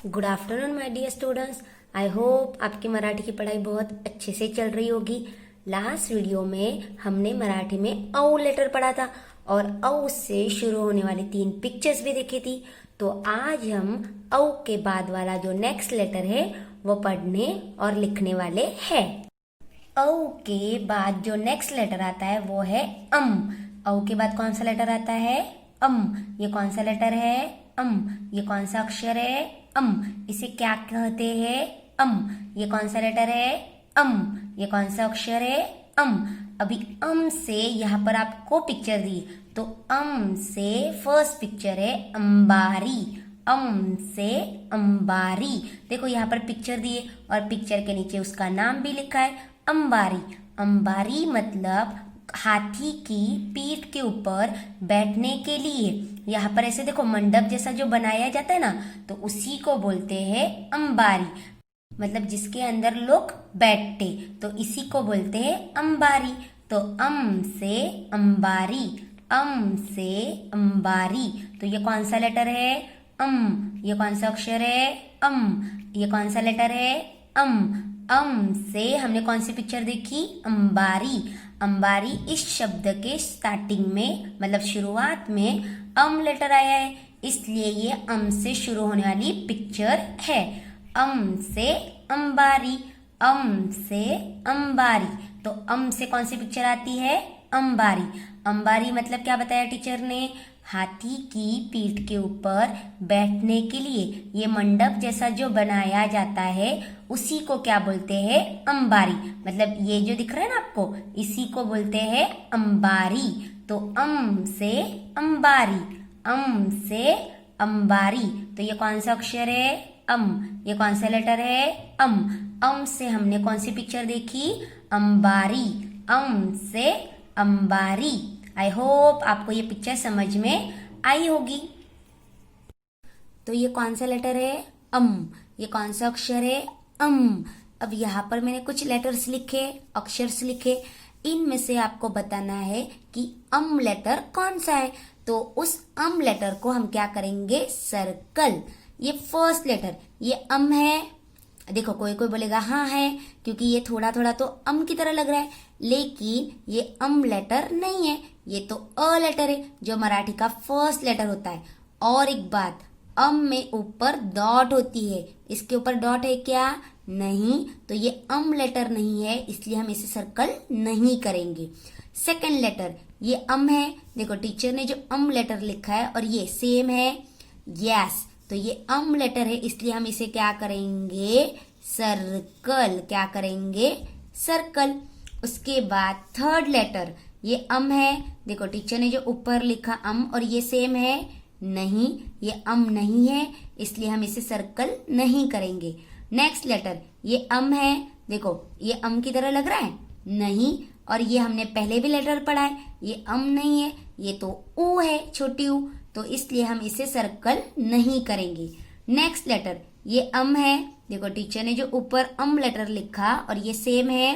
Good afternoon my dear students. I hope आपकी मराठी की पढ़ाई बहुत अच्छे से चल रही होगी। लास्ट वीडियो में हमने मराठी में औ लेटर पढ़ा था और औ से शुरू होने वाली 3 पिक्चर्स भी देखी थी। तो आज हम औ के बाद वाला जो नेक्स्ट लेटर है वो पढ़ने और लिखने वाले हैं। औ के बाद जो नेक्स्ट लेटर आता है वो है अम। औ के बाद कौन सा लेटर आता है? अम। ये कौन सा लेटर है? अम। ये कौन सा अक्षर है? अम। इसे क्या कहते हैं? अम। ये कौन सा लेटर है? अम। ये कौन सा अक्षर है? अम। अभी अम से यहाँ पर आपको पिक्चर दी, तो अम से फर्स्ट पिक्चर है अंबारी। अम से अंबारी। देखो यहाँ पर पिक्चर दिए और पिक्चर के नीचे उसका नाम भी लिखा है अंबारी। अंबारी मतलब हाथी की पीठ के ऊपर बैठने के लिए। यहाँ पर ऐसे देखो मंडप जैसा जो बनाया जाता है ना, तो उसी को बोलते हैं अंबारी, मतलब जिसके अंदर लोग बैठते, तो इसी को बोलते हैं अंबारी। तो अम से अंबारी, अम से अंबारी। तो ये कौन सा लेटर है? अम। ये कौन सा अक्षर है? अम। ये कौन सा लेटर है? अम। अम से हमने कौन सी पिक्चर देखी? अंबारी। अंबारी इस शब्द के स्टार्टिंग में मतलब शुरुआत में अम लेटर आया है, इसलिए ये अम से शुरू होने वाली पिक्चर है। अम से अंबारी, अम से अंबारी। तो अम से कौन सी पिक्चर आती है? अंबारी। अंबारी मतलब क्या बताया टीचर ने? हाथी की पीठ के ऊपर बैठने के लिए ये मंडप जैसा जो बनाया जाता है उसी को क्या बोलते हैं? अंबारी। मतलब ये जो दिख रहा है ना आपको, इसी को बोलते हैं अंबारी। तो अम से अंबारी, अम से अंबारी। तो ये कौन सा अक्षर है? अम। ये कौन सा लेटर है? अम। अम से हमने कौन सी पिक्चर देखी? अंबारी। अम से अंबारी। आई होप आपको ये पिक्चर समझ में आई होगी। तो ये कौन सा लेटर है? अम। ये कौन सा अक्षर है? अम। अब यहाँ पर मैंने कुछ लेटर्स लिखे, अक्षर्स लिखे, इनमें से आपको बताना है कि अम लेटर कौन सा है। तो उस अम लेटर को हम क्या करेंगे? सर्कल। ये फर्स्ट लेटर, ये अम है। देखो कोई कोई बोलेगा हाँ है, क्योंकि ये थोड़ा थोड़ा तो अम की तरह लग रहा है, लेकिन ये अम लेटर नहीं है, ये तो अ लेटर है जो मराठी का फर्स्ट लेटर होता है। और एक बात, अम में ऊपर डॉट होती है, इसके ऊपर डॉट है क्या? नहीं, तो ये अम लेटर नहीं है, इसलिए हम इसे सर्कल नहीं करेंगे। सेकंड लेटर, ये अम है। देखो टीचर ने जो अम लेटर लिखा है और ये सेम है, यस। तो ये अम लेटर है, इसलिए हम इसे क्या करेंगे? सर्कल। क्या करेंगे? सर्कल। उसके बाद थर्ड लेटर, ये अम है। देखो टीचर ने जो ऊपर लिखा अम और ये सेम है, नहीं, ये अम नहीं है, इसलिए हम इसे सर्कल नहीं करेंगे। नेक्स्ट लेटर, ये अम है। देखो ये अम की तरह लग रहा है, नहीं, और ये हमने पहले भी लेटर पढ़ा है, ये अम नहीं है, ये तो ऊ है, छोटी ऊ, तो इसलिए हम इसे सर्कल नहीं करेंगे। नेक्स्ट लेटर, ये अम है। देखो टीचर ने जो ऊपर अम लेटर लिखा और ये सेम है,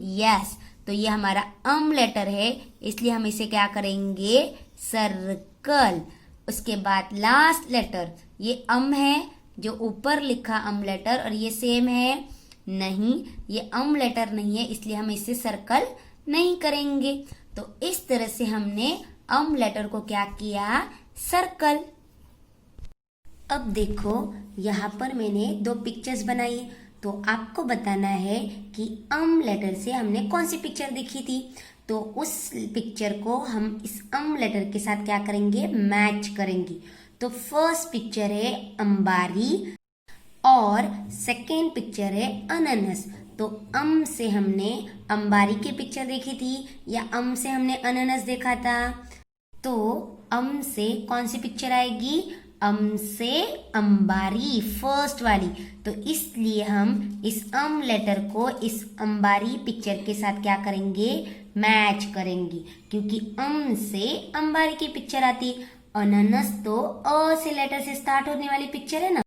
यस, तो ये हमारा अम लेटर है, इसलिए हम इसे क्या करेंगे? सर्कल। उसके बाद लास्ट लेटर, ये अम है, जो ऊपर लिखा अम लेटर और ये सेम है, नहीं, ये अम लेटर नहीं है, इसलिए हम इसे सर्कल नहीं करेंगे। तो इस तरह से हमने अम लेटर को क्या किया? सर्कल। अब देखो यहाँ पर मैंने 2 पिक्चर्स बनाई, तो आपको बताना है कि अम लेटर से हमने कौन सी पिक्चर देखी थी। तो उस पिक्चर को हम इस अम लेटर के साथ क्या करेंगे? मैच करेंगे। तो फर्स्ट पिक्चर है अंबारी और सेकेंड पिक्चर है अनानस। तो अम से हमने अंबारी की पिक्चर देखी थी या अम से हमने अनानस देखा था? तो अम से कौन सी पिक्चर आएगी? अम से अंबारी, फर्स्ट वाली। तो इसलिए हम इस अम लेटर को इस अंबारी पिक्चर के साथ क्या करेंगे? मैच करेंगे, क्योंकि अम से अंबारी की पिक्चर आती। अनानस तो अ से लेटर से स्टार्ट होने वाली पिक्चर है ना।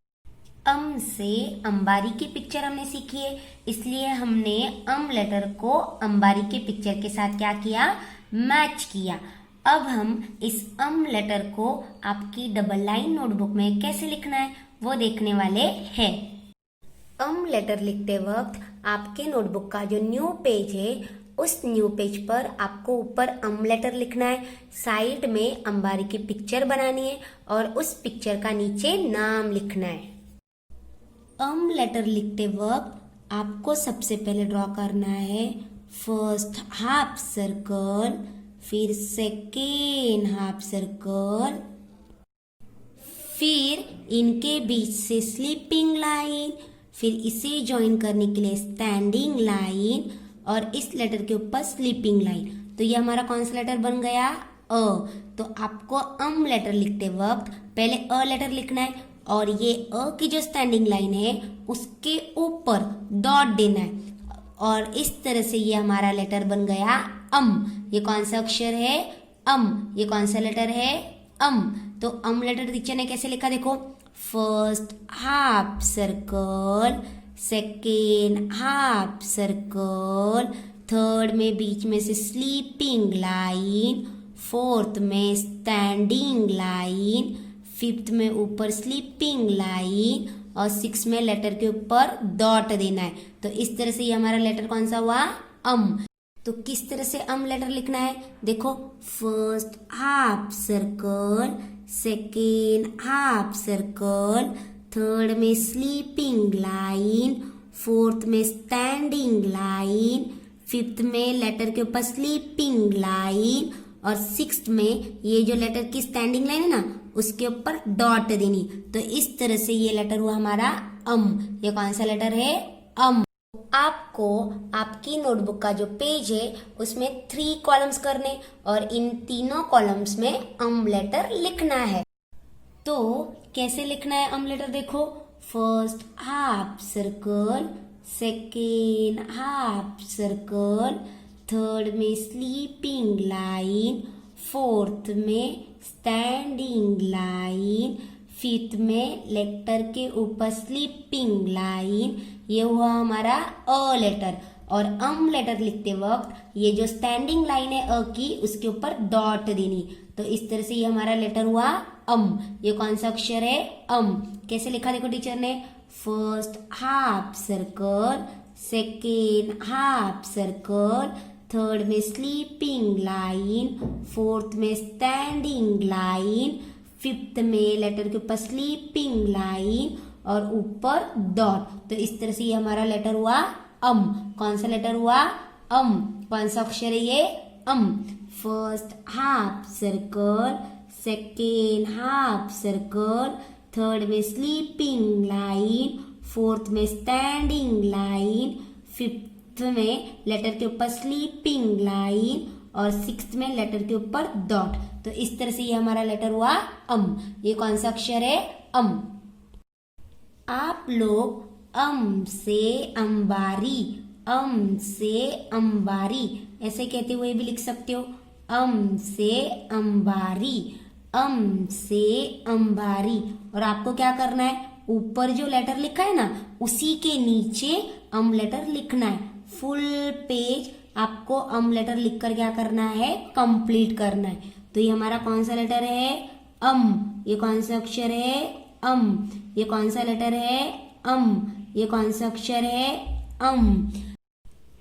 अम से अंबारी की पिक्चर हमने सीखी है, इसलिए हमने अम लेटर को अंबारी के पिक्चर के साथ क्या किया? मैच किया। अब हम इस अम लेटर को आपकी डबल लाइन नोटबुक में कैसे लिखना है वो देखने वाले हैं। लेटर लिखते वक्त आपके नोटबुक का जो न्यू पेज है उस न्यू पेज पर आपको ऊपर लेटर लिखना है, साइड में अंबारी की पिक्चर बनानी है और उस पिक्चर का नीचे नाम लिखना है। लेटर लिखते वक्त आपको सबसे पहले ड्रॉ करना है फर्स्ट हाफ सर्कल, फिर सेकेंड हाफ सर्कल, फिर इनके बीच से स्लीपिंग लाइन, फिर इसे ज्वाइन करने के लिए स्टैंडिंग लाइन और इस लेटर के ऊपर स्लीपिंग लाइन। तो ये हमारा कौन सा लेटर बन गया? तो आपको लेटर लिखते वक्त पहले लेटर लिखना है और ये की जो स्टैंडिंग लाइन है उसके ऊपर डॉट देना है और इस तरह से ये हमारा लेटर बन गया ये कौन सा अक्षर है? ये कौन सा लेटर है? तो लेटर टीचर ने कैसे लिखा देखो, first half circle, second half circle, third में बीच में से स्लीपिंग लाइन, फोर्थ में स्टैंडिंग लाइन, फिफ्थ में ऊपर स्लीपिंग लाइन और सिक्स में लेटर के ऊपर डॉट देना है। तो इस तरह से ये हमारा लेटर कौन सा हुआ? तो किस तरह से लेटर लिखना है देखो, first half circle, second half circle, third में स्लीपिंग लाइन, फोर्थ में स्टैंडिंग लाइन, फिफ्थ में लेटर के ऊपर स्लीपिंग लाइन और सिक्स्थ में ये जो लेटर की स्टैंडिंग लाइन है ना उसके ऊपर डॉट देनी। तो इस तरह से ये लेटर हुआ हमारा ये कौन सा लेटर है? आपको आपकी नोटबुक का जो पेज है उसमें 3 कॉलम्स करने और इन तीनों कॉलम्स में लेटर लिखना है। तो कैसे लिखना है लेटर देखो, first half circle, second half circle, third में स्लीपिंग लाइन, फोर्थ में स्टैंडिंग लाइन, फिफ्थ में लेटर के ऊपर स्लीपिंग लाइन। ये हुआ हमारा लेटर। और लेटर लिखते वक्त ये जो स्टैंडिंग लाइन है की उसके ऊपर डॉट देनी। तो इस तरह से ये हमारा लेटर हुआ ये कौन सा अक्षर है? कैसे लिखा देखो टीचर ने, first half circle, second half circle, third में स्लीपिंग लाइन, फोर्थ में स्टैंडिंग लाइन, फिफ्थ में लेटर के ऊपर स्लीपिंग लाइन और ऊपर डॉट। तो इस तरह से ये हमारा लेटर हुआ कौन सा लेटर हुआ? कौन सा अक्षर है ये? First half circle, second half circle, third में स्लीपिंग लाइन, फोर्थ में स्टैंडिंग लाइन, फिफ्थ में लेटर के ऊपर स्लीपिंग लाइन और सिक्स्थ में लेटर के ऊपर डॉट। तो इस तरह से ये हमारा लेटर हुआ ये कौन सा अक्षर है? आप लोग से अंबारी, से अंबारी ऐसे कहते हुए भी लिख सकते हो, से अंबारी, से अंबारी। और आपको क्या करना है, ऊपर जो लेटर लिखा है ना उसी के नीचे लेटर लिखना है। फुल पेज आपको लेटर लिखकर क्या करना है? कंप्लीट करना है। तो ये हमारा कौन सा लेटर है? ये कौन सा अक्षर है? ये कौन सा लेटर है? ये कौन सा अक्षर है?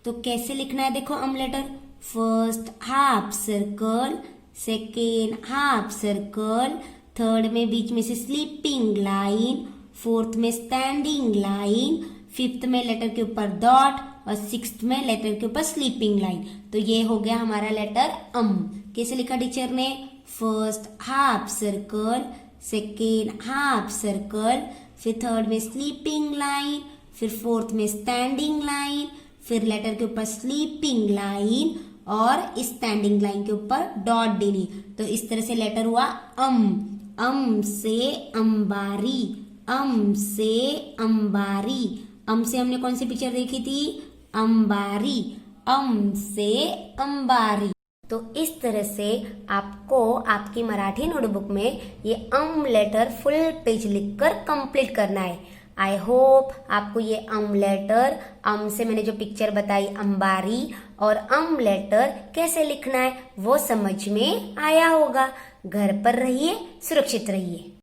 तो कैसे लिखना है देखो letter, first half circle, second half circle, third में बीच में से स्लीपिंग लाइन, फोर्थ में स्टैंडिंग लाइन, फिफ्थ में लेटर के ऊपर डॉट और सिक्स्थ में लेटर के ऊपर स्लीपिंग लाइन। तो ये हो गया हमारा लेटर कैसे लिखा टीचर ने, first half circle, second half circle, फिर थर्ड में स्लीपिंग लाइन, फिर फोर्थ में स्टैंडिंग लाइन, फिर लेटर के ऊपर स्लीपिंग लाइन और इस स्टैंडिंग लाइन के ऊपर डॉट देनी। तो इस तरह से लेटर हुआ से अंबारी, से अंबारी। से हमने कौन सी पिक्चर देखी थी? अंबारी, से अंबारी। तो इस तरह से आपको आपकी मराठी नोटबुक में ये लेटर फुल पेज लिखकर कंप्लीट करना है। आई होप आपको ये लेटर से मैंने जो पिक्चर बताई अंबारी और लेटर कैसे लिखना है वो समझ में आया होगा। घर पर रहिए, सुरक्षित रहिए।